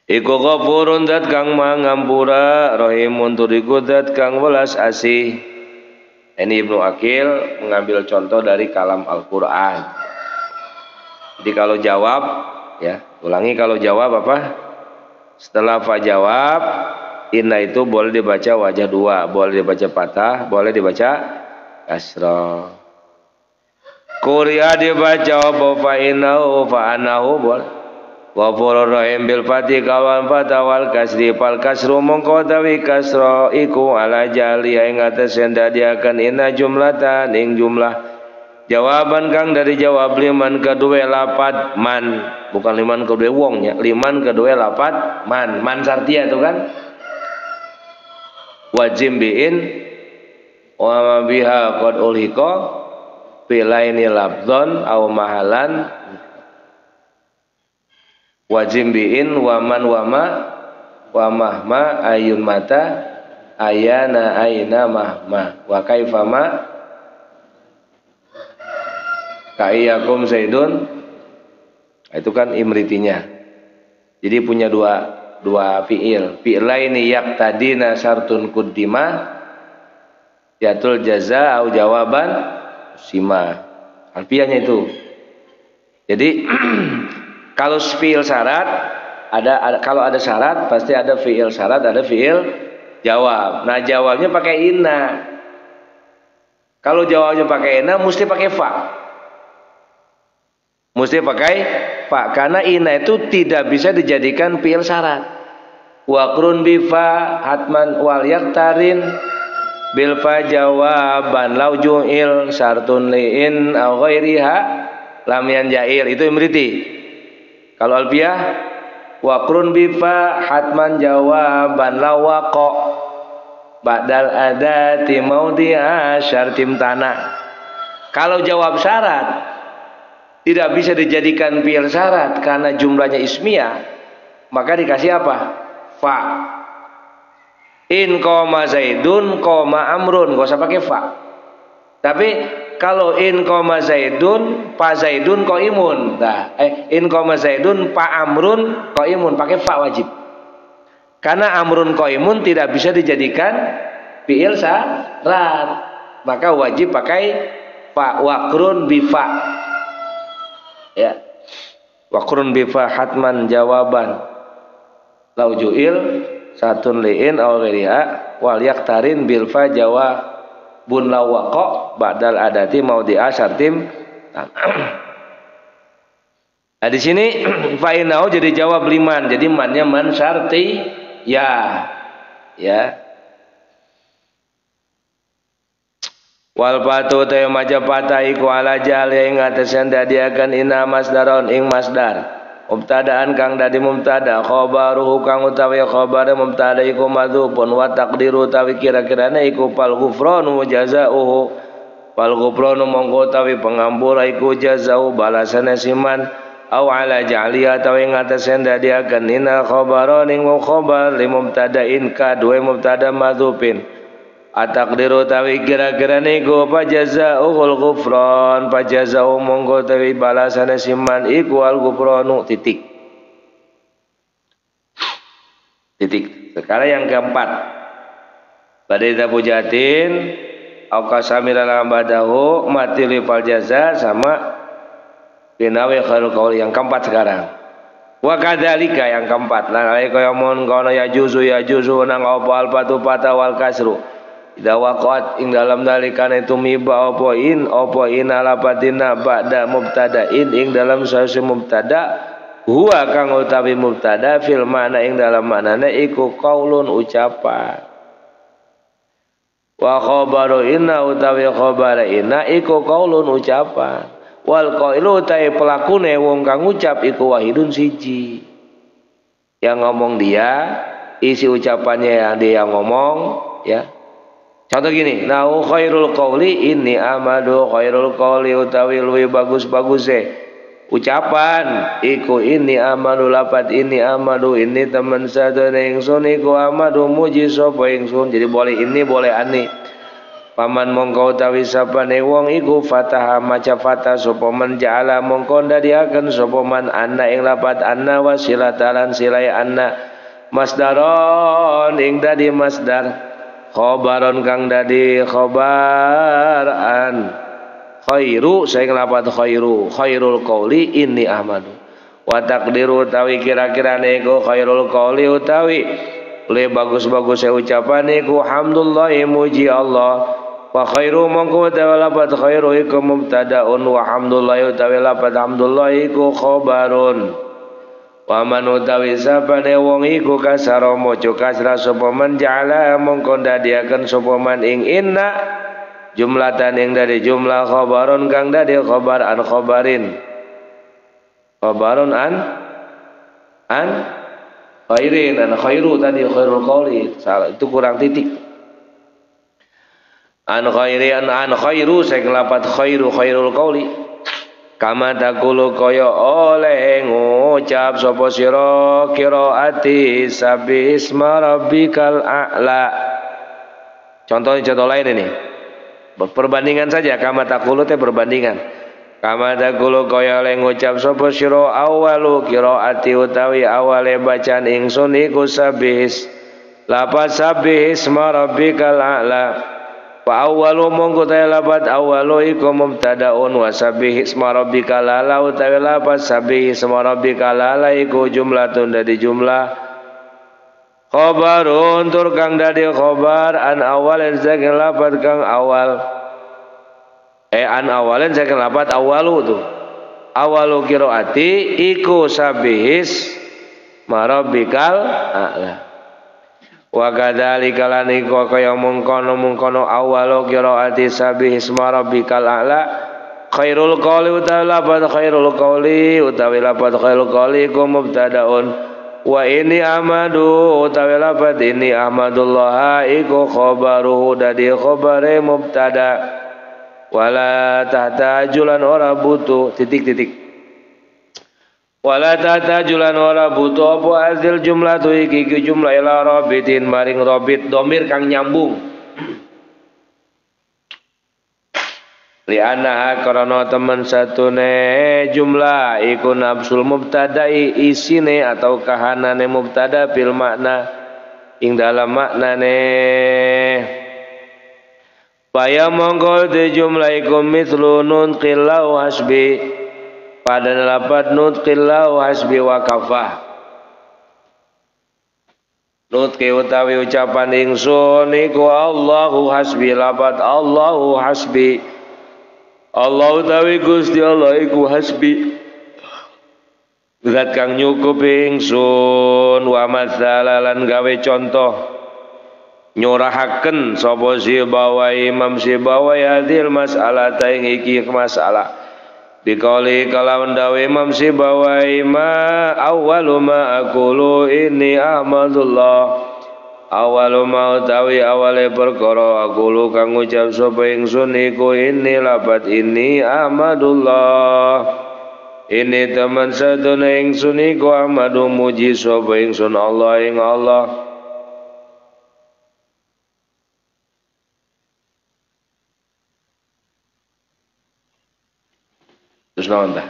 iku ghafurun dat kang mangampura rahimun turiku dat kang welas asih. Ini Ibnu Aqil mengambil contoh dari kalam Al-Qur'an. Jadi kalau jawab ya, ulangi kalau jawab apa? Setelah fa jawab inna itu boleh dibaca wajah dua, boleh dibaca patah, boleh dibaca kasrah. Quri'a dibaca fa innahu fa anahu boleh. Ghafurur rahim bil fatih kawan fatah wal kasri fal kasru mongko tawi kasra iku ala jali ing atas ndadiaken inna jumlatan ing jumlah jawaban kang dari jawab liman kedua lapat man bukan liman kedua wongnya liman kedua lapat man sartia itu kan wajim biin wa biha qad ulhiqa bilaini labdon aw mahalan wajim biin waman wama wamahma ayun mata ayana aina mahma wa kaifama kaiyakum zaidun itu kan imritinya jadi punya dua fi'laini yaqtadina syartun kuddima yatul jaza au jawaban sima alfiahnya itu jadi kalau fi'il syarat kalau ada syarat pasti ada fi'il syarat, ada fi'il jawab. Nah, jawabnya pakai inna. Kalau jawabnya pakai inna mesti pakai fa. Mesti pakai fa karena inna itu tidak bisa dijadikan fi'il syarat. Wa qrun bi fa hatman wal yaktarin bil fa jawaban law ju'il syartun li'in aw ghairiha lam yanjail. Itu imriti. Kalau alfiyah wa qrun bi fa hatman jawaban law waqa ba'dal adati maudhi'a syartim tanah. Kalau jawab syarat tidak bisa dijadikan fi'il syarat karena jumlahnya ismiyah, maka dikasih apa? Fa. In koma zaidun koma amrun, gak usah pakai fa. Tapi kalau in koma zaidun pa zaidun qaimun. Nah, in koma zaidun pa amrun qaimun, pakai fa wajib. Karena amrun qaimun tidak bisa dijadikan fi'il syarat, maka wajib pakai fa. Waqrun bi fa. Ya, waqrun bi fa hatman jawaban lau ju'il satun li'in aw ghairiha wal yaktarin bil fa jawabun law waqa ba'dal adati maudhi'a syartim. Nah di sini fa innahu jadi jawab liman, jadi mannya man syarti ya. Wal patu te majapata iku ala jal ing atesen dadiaken ina masdaron ing masdar mubtadaan kang dadi mubtada khabaruhu kang utawi khabar mubtada iku madzufun wa taqdiru utawi kira-kirane iku fal ghufranu jazaohu fal ghufranu mongko utawi pengampura iku jazau balasane siman au ala jali utawi ing atesen dadiaken ina khabaron ing khabar li mubtadain ka duwe mubtada madzufin ataqdiru tawi kira-kira niku pajazaul ghufran pajazau monggo tawi balasane siman iku al ghufranu titik. Sekarang yang keempat badai pujatin au kasamira lambadahu mati li fal jaza sama binawi khairul qauli. Yang keempat sekarang wa kadzalika yang keempat la kaya mon kono ya juzu nang apa al patu pata wal kasru ida waqat ing dalam nalikane tumiba apa in ala patina ba'da mubtada'in ing dalam sause mubtada huwa kang utawi mubtada fil makna ing dalam maknane iku qaulun ucapan wa khabaru inna utawi khabar inna iku qaulun ucapan wal qailu ta pelakune wong kang ucap iku wahidun siji yang ngomong dia isi ucapannya yang dia ngomong ya. Contoh gini, nau khairul qauli inni amadu khairul qauli utawi luwih bagus-bagus ucapan iku inni amadu lapat inni amadu ini teman sadane ingsun iku amadu muji sapa ingsun. Jadi boleh ini boleh ani. Paman mongko utawi sapane wong iku fataha maca fatah sapa man ja'ala mongko ndadiaken sapa man anna ing lapat anna wasilatalan silai anna masdaron ing dadi masdar khobaron kang dadi khobaran khairu saya ngelapat khairul qauli inni ahmadu wa taqdiru utawi kira-kirane iku khairul qauli utawi le bagus-bagus ucapan iku hamdulillah muji Allah wa khairu mongko utawi lapat khairu iku mubtadaun wa hamdulillah utawi lapat hamdulillah iku khobarun wa man utawi sapane wong iku kasara maca kasra sapa man ja'ala mongko ndadiaken sapa man ing inna jumlatan ing dari jumlah khabaron kang dadi khabar an khabarin khabarun an khairin an khairu tadi khairul qauli salah itu kurang titik an khairin an khairu saya ngelapat khairul qauli kama takulu kaya oleh ngucap sapa sira qiraati sabbi isma rabbikal a'la. Contoh lain ini. Perbandingan saja kama takulu teh perbandingan. Kama takulu kaya oleh ngucap sapa sira awalu qiraati utawi awale bacaan ingsun iku sabbis. Lafaz sabbi isma rabbikal a'la. Wa awwalu mongko ta lapat awwalu iku mubtadaun wa sabbih isma rabbikal a'la utawi lapat sabbih isma rabbikal a'la iku jumlatun dadi jumlah khabarun tur kang dadi khabar an awalin saking lapat kang awal an awalin saking lapat awwalu tu awalu qiraati iku sabihis marabbikal a'la. Wa kadzalika lan iku kaya mungkono awalu qiraati sabihis marabbikal a'la khairul qawli utawi lafadz khairul qawli iku mubtadaun wa ini amadu utawi lafadz ini ahmadullah iku khabaruhu dadi khabare mubtada wala tahtajulan ora butuh titik wala tahtajulan ora butuh apa azil jumlah tu iki jumlah ila rabitin maring rabit domir kang nyambung li'annaha karana temen satune jumlah iku nafsul mubtada'i isine atau kahanane mubtada bil makna ing dalam maknane Baya mongkol de jumlah iku mithlu nun qillau hasbi pada lapat nun qillau hasbi wa kafah nut ke utawi ucapan ingsun iku Allahu hasbi lapat Allahu hasbi Allah utawi Gusti Allah iku hasbi zat kang nyukupi ingsun wa matsalalan gawe contoh nyorahaken sapa Sibawai Imam Sibawai hadil masalah ta ing iki masalah dikali kalawan dawe Imam Sibawai ma awwalu ma aqulu inni ahmadullah awalu ma utawi awale perkara aqulu kang ngucap sapa ingsun iku inni labat inni ahmadullah ini teman sadune ingsun iku ahmadu muji sapa ingsun Allah ing Allah terus naon tah?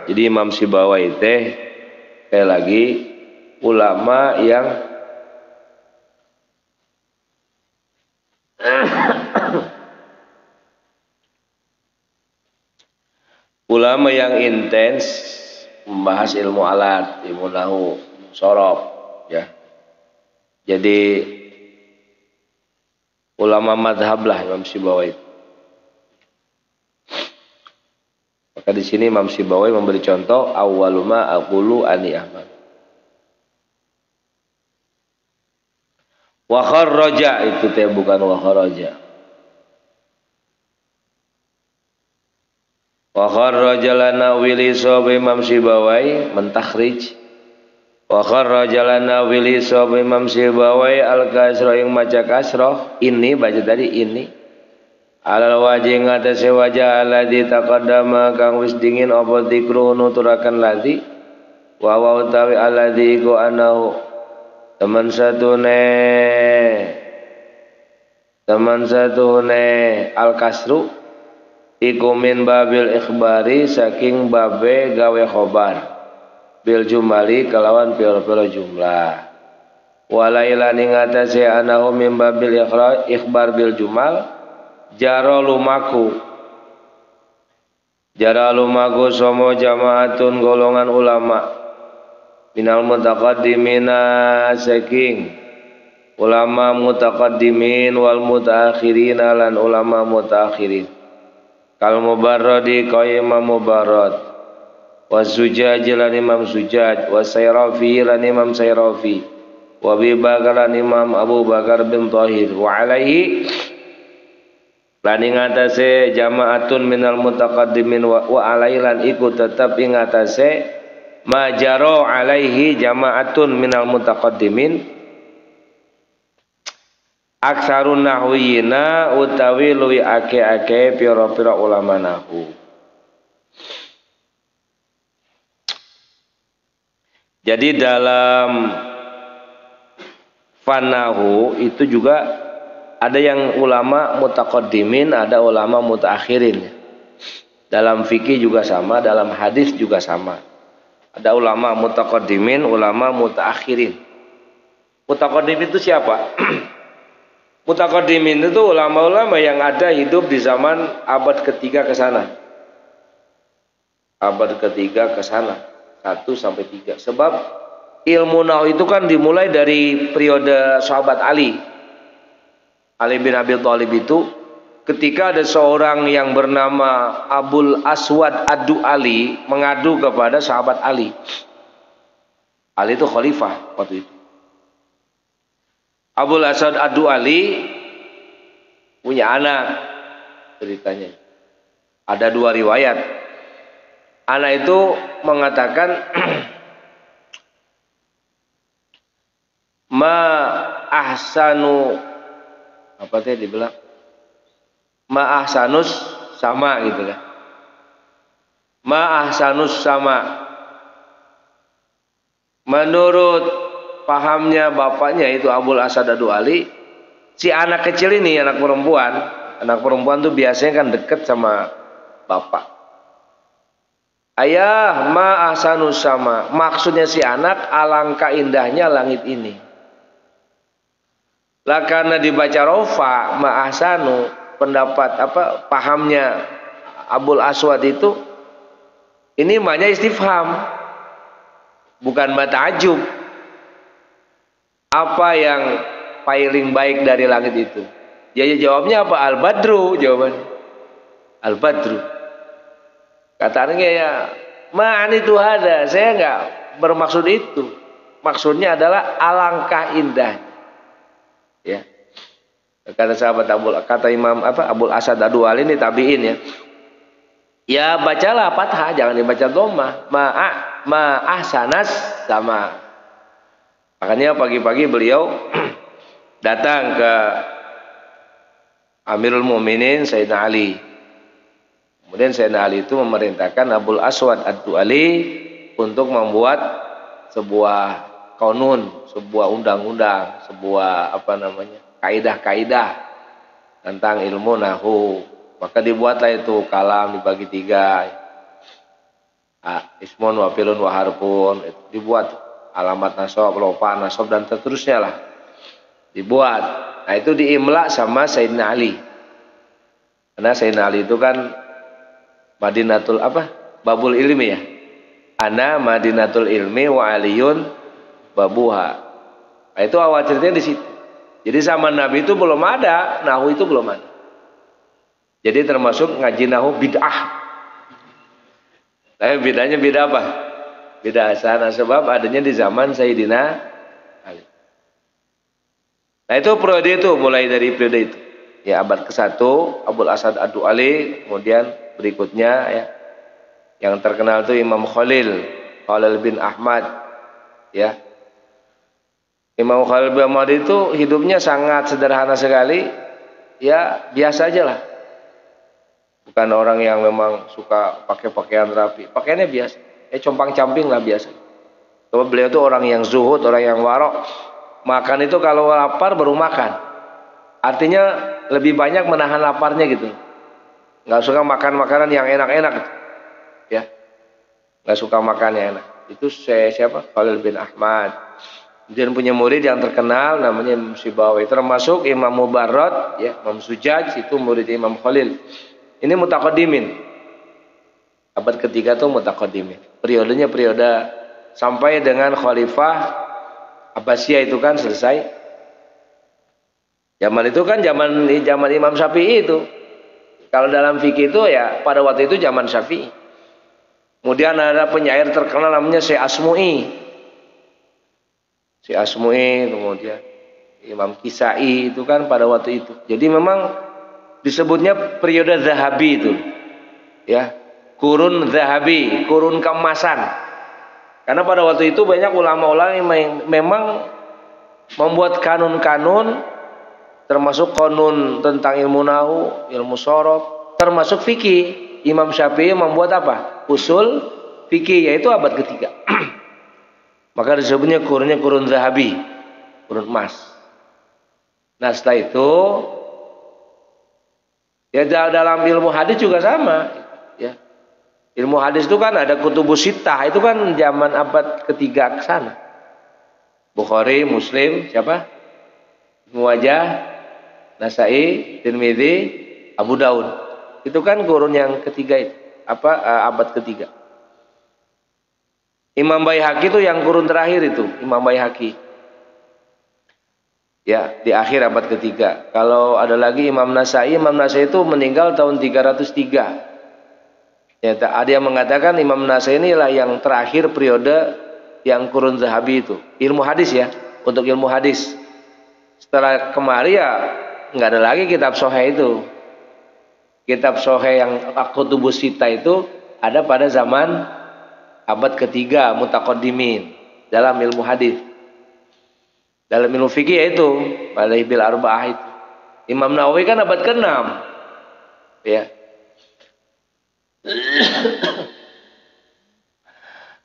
Jadi Imam Sibawai teh sekali lagi ulama yang ulama yang intens membahas ilmu alat, ilmu nahwu, sorof, ya. Jadi ulama madhab lah Imam Sibawai. Maka di sini Imam Sibawai memberi contoh awwaluma aqulu ani Ahmad. Wa kharraja itu teh bukan wa kharaja. Wa kharraja lana wili sahab Imam Sibawai mentakhrij. Wa kharraja lana wili sahab Imam Sibawai al-kasra yang maca kasrah ini baca tadi ini alal wajhi ngatasi wajah alladzi taqaddama kang wis dingin apa dzikru nuturakan ladzi wa wa utawi alladzi iku anahu teman satune al-kasru iku min babil ikhbari saking babe gawe khobar bil jumali kelawan pira-pira jumlah walailan ing atase anahu min babil ikhbar bil jumal jara lumaku somo jamaatun golongan ulama minal mutaqaddimina saking ulama mutaqaddimin wal mutaakhirin lan ulama mutaakhirin kal mubarradi kaya Imam Mubarrad Wasujaj lan Imam Sujaj Wasayrafi lan Imam Sayrafi wa Abi Bakar lan Imam Abu Bakar bin Thahir wa alaihi lan ing atase jamaatun minal mutaqaddimin wa alaihi lan iku tetep ing atase majaro alaihi jamaatun minal mutaqaddimin aksarun nahwiyina utawi luwi ake-ake pira-pira ulama nahwu. Jadi dalam fanahu itu juga ada yang ulama mutaqaddimin, ada ulama mutaakhirin. Dalam fikih juga sama, dalam hadis juga sama. Ada ulama mutaqaddimin, ulama mutaakhirin. Mutaqaddimin itu siapa? Mutaqaddimin itu ulama-ulama yang ada hidup di zaman abad ketiga ke sana. Abad ketiga ke sana. 1 sampai 3. Sebab ilmu nahwu itu kan dimulai dari periode sahabat Ali. Ali bin Abi Thalib itu ketika ada seorang yang bernama Abul Aswad Ad-Du'ali mengadu kepada sahabat Ali. Ali itu khalifah waktu itu. Abul Aswad Ad-Du'ali punya anak ceritanya. Ada 2 riwayat. Anak itu mengatakan ma ahsanu apa teh dibilang ma ahsanus sama gitu kan. Ma ahsanus sama. Menurut pahamnya bapaknya itu Abul Asad Ad-Du'ali, si anak kecil ini anak perempuan tuh biasanya kan deket sama bapak. Ayah ma ahsanus sama. Maksudnya si anak alangkah indahnya langit ini. Lah karena dibaca rofa ma'ahsanu, pendapat pahamnya Abul Aswad itu ini maknanya istifham, bukan ta'ajub. Apa yang paling baik dari langit itu? Jadi jawabnya apa? Al-Badru jawabannya. Al-Badru. Katanya ya, ma'an itu ada, saya enggak bermaksud itu. Maksudnya adalah alangkah indah. Ya, kata sahabat kata Imam Abul Asad Ad-Du'ali ini tabiin ya. Ya bacalah fathah, jangan dibaca dhammah. Ma'ahsanas sama. Makanya pagi-pagi beliau datang ke Amirul Mukminin Sayyidina Ali. Kemudian Sayyidina Ali itu memerintahkan Abul Aswad Ad-Du'ali untuk membuat sebuah konun, sebuah undang-undang, sebuah kaidah-kaidah tentang ilmu nahwu. Maka dibuatlah itu kalam dibagi 3. Ismun wa filun wa harfun, itu dibuat alamat nasab, lofa nasab dan seterusnya lah. Dibuat. Nah, itu diimla sama Sayyidina Ali. Karena Sayyidina Ali itu kan Madinatul Babul ilmi ya. Ana Madinatul ilmi wa aliyun babuha. Nah, itu awal ceritanya di situ. Jadi zaman Nabi itu belum ada, nahwu itu belum ada. Jadi termasuk ngaji nahwu bid'ah. Tapi bedanya beda apa? Beda asana, sebab adanya di zaman Sayyidina Ali. Nah, itu periode itu, mulai dari periode itu. Ya, abad ke-1 Abul Asad Ad-Du'ali, kemudian berikutnya ya yang terkenal itu Imam Khalil bin Ahmad ya. Imam Khalil bin Ahmad itu hidupnya sangat sederhana sekali, ya biasa aja lah. Bukan orang yang memang suka pakai pakaian rapi, pakaiannya biasa, compang-camping lah biasa. Sebab beliau itu orang yang zuhud, orang yang warok. Makan itu kalau lapar baru makan, artinya lebih banyak menahan laparnya gitu. Nggak suka makan makanan yang enak-enak, ya. Nggak suka makan yang enak. Itu siapa? Khalil bin Ahmad. Kemudian punya murid yang terkenal namanya Imam Sibawi, termasuk Imam Mubarrad, ya, Imam Sujaj itu murid Imam Khalil. Ini mutaqaddimin. Abad ke-3 itu mutaqaddimin. Periodenya periode sampai dengan Khalifah Abbasiyah itu kan selesai. Zaman itu kan zaman Imam Syafi'i itu. Kalau dalam fikih itu ya pada waktu itu zaman Syafi'i. Kemudian ada penyair terkenal namanya Syekh Asmu'i. Syekh Asmu'i, kemudian Imam Kisai itu kan pada waktu itu. Jadi memang disebutnya periode Zahabi itu. Ya, kurun Zahabi, kurun keemasan. Karena pada waktu itu banyak ulama-ulama yang memang membuat kanun-kanun, termasuk kanun tentang ilmu nahwu, ilmu sorof, termasuk fikih. Imam Syafi'i membuat apa? Usul fikih, yaitu abad ke-3. Maka disebutnya kurunnya kurun zahabi, kurun emas. Nah setelah itu, ya dalam ilmu hadis juga sama. Ya. Ilmu hadis itu kan ada kutubus sittah, itu kan zaman abad ke-3 ke sana. Bukhari, Muslim, siapa? Muwajah, Nasai, Tirmidzi, Abu Daud. Itu kan kurun yang ketiga itu, abad ke-3. Imam Baihaqi itu yang kurun terakhir itu, Imam Baihaqi. Ya, di akhir abad ketiga. Kalau ada lagi Imam Nasai itu meninggal tahun 303. Ya, ada yang mengatakan Imam Nasai inilah yang terakhir periode yang kurun zahabi itu. Ilmu hadis ya, untuk ilmu hadis. Setelah kemari ya nggak ada lagi kitab Sahih itu. Kitab Sahih yang Kutubus Sittah itu ada pada zaman abad ketiga mutaqaddimin dalam ilmu hadis. Dalam ilmu fikih yaitu Madhabil Arba'ah itu. Imam Nawawi kan abad ke-6. Ya.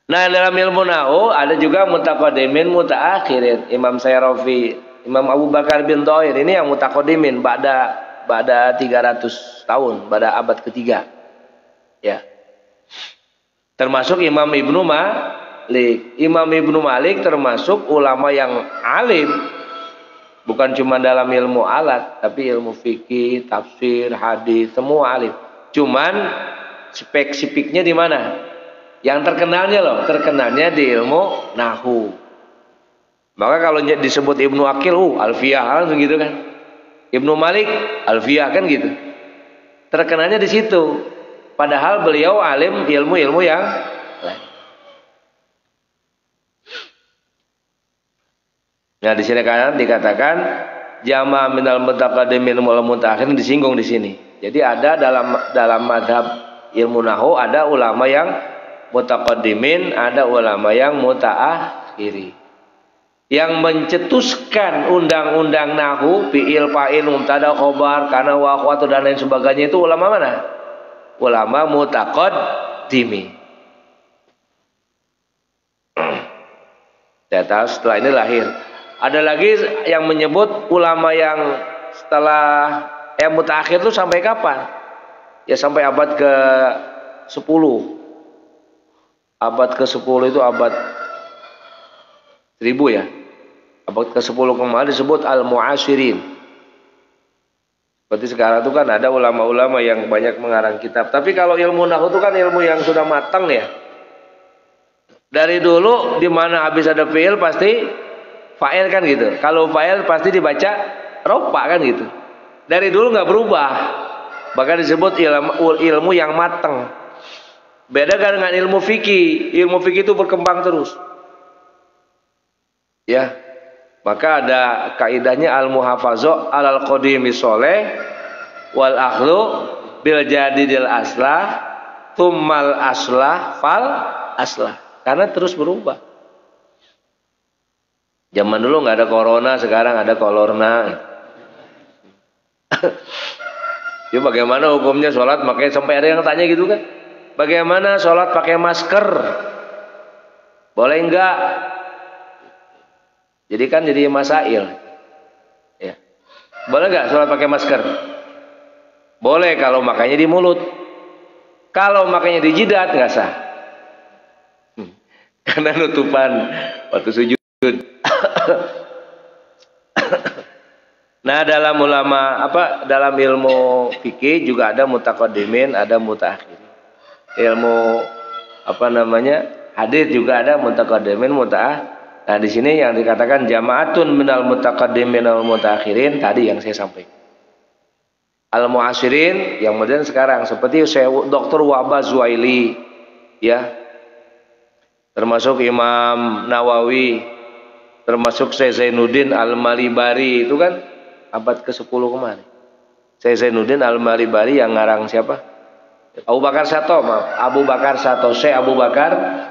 Nah, dalam ilmu nahwu ada juga mutaqaddimin, mutaakhirin. Imam Sayrafi, Imam Abu Bakar bin Thohir ini yang mutaqaddimin ba'da 300 tahun, pada abad ketiga. Ya. Termasuk Imam Ibnu Malik. Imam Ibnu Malik termasuk ulama yang alim, bukan cuma dalam ilmu alat, tapi ilmu fikih, tafsir, hadis, semua alim. Cuman spesifiknya di mana? Yang terkenalnya di ilmu nahwu. Maka kalau disebut Ibnu Aqil, Alfiyah kan begitu kan? Ibnu Malik, Alfiyah kan gitu. Terkenalnya di situ. Padahal beliau alim ilmu-ilmu yang lain. Nah, di sini kan dikatakan jama' minal mutaqaddimin wal mutaakhirin, disinggung di sini. Jadi ada dalam madhab ilmu nahwu ada ulama yang mutaqaddimin, ada ulama yang mutaakhiri. Yang mencetuskan undang-undang nahwu, fi'il, fa'il, mubtada, khobar, kana, wa, akhwatu dan lain sebagainya itu ulama mana? Ulama mutaqaddimin. Data setelah ini lahir. Ada lagi yang menyebut ulama yang setelah yang mutaakhir itu sampai kapan? Ya sampai abad ke-10. Abad ke-10 itu abad 1000 ya. Abad ke-10 kemarin disebut al-mu'asyirin. Seperti sekarang itu kan ada ulama-ulama yang banyak mengarang kitab. Tapi kalau ilmu nahwu itu kan ilmu yang sudah matang ya. Dari dulu di mana habis ada fi'il pasti fa'il kan gitu. Kalau fa'il pasti dibaca rofa kan gitu. Dari dulu nggak berubah. Bahkan disebut ilmu yang matang. Beda kan dengan ilmu fikih. Ilmu fikih itu berkembang terus. Ya. Maka ada kaidahnya al-muhafazah alal qadimi sholeh wal akhlu bil jadidil aslah tsummal aslah fal aslah. Karena terus berubah. Zaman dulu nggak ada corona, sekarang ada kolorna. Ya bagaimana hukumnya sholat pakai, sampai ada yang tanya gitu kan? Bagaimana sholat pakai masker? Boleh enggak? Jadi kan jadi masail. Ya. Boleh enggak sholat pakai masker? Boleh kalau makanya di mulut. Kalau makanya di jidat nggak sah. Karena nutupan waktu sujud. Nah, dalam ilmu fikih juga ada mutaqaddimin, ada mutaakhirin. Ilmu hadis juga ada mutaqaddimin, mutaakhirin. Nah, di sini yang dikatakan jama'atun minal mutaqaddimin wal mutaakhirin tadi yang saya sampaikan. Al-mu'asyirin yang modern sekarang seperti Dr. Wahbah Zuhaili ya. Termasuk Imam Nawawi, termasuk Syekh Zainuddin Al-Malibari itu kan abad ke-10 kemarin. Syekh Zainuddin Al-Malibari yang ngarang siapa? Abu Bakar Sato, Syekh Abu Bakar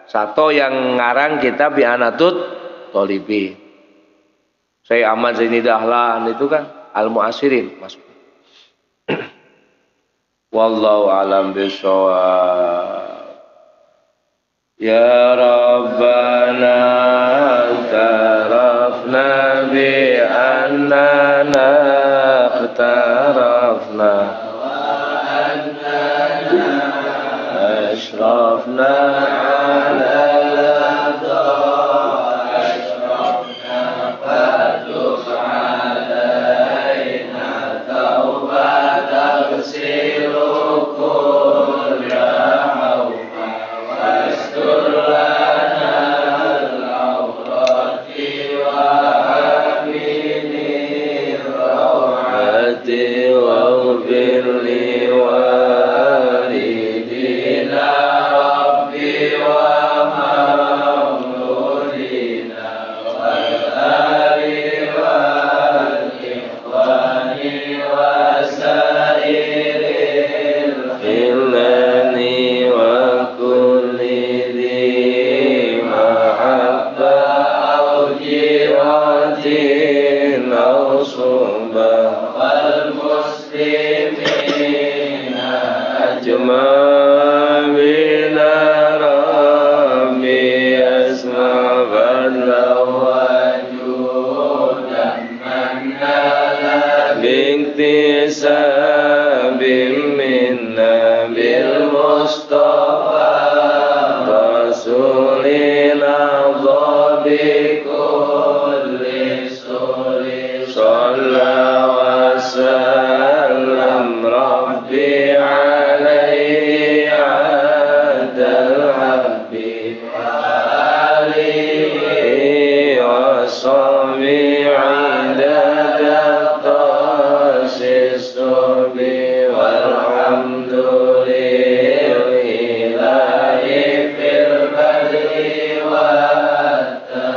Sato yang ngarang kitab I'anatut Thalibin. Syekh Ahmad Zaini Dahlan itu kan Al-Mu'asyirin masuk. Wallahu a'lam bishawab. Ya Rabbana tarafna bi annana ikhtarafna wa annana ashrafna ala al-adha ashrafna fatub alaina tawbatan sirukum ya hawfa wastur لنظى بكل سور صلى وسلم ربي عليه عد الحبيب وآله وصحبه عدد التأسيس والحمد لله في البدء والتنام.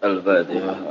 الفاتحة.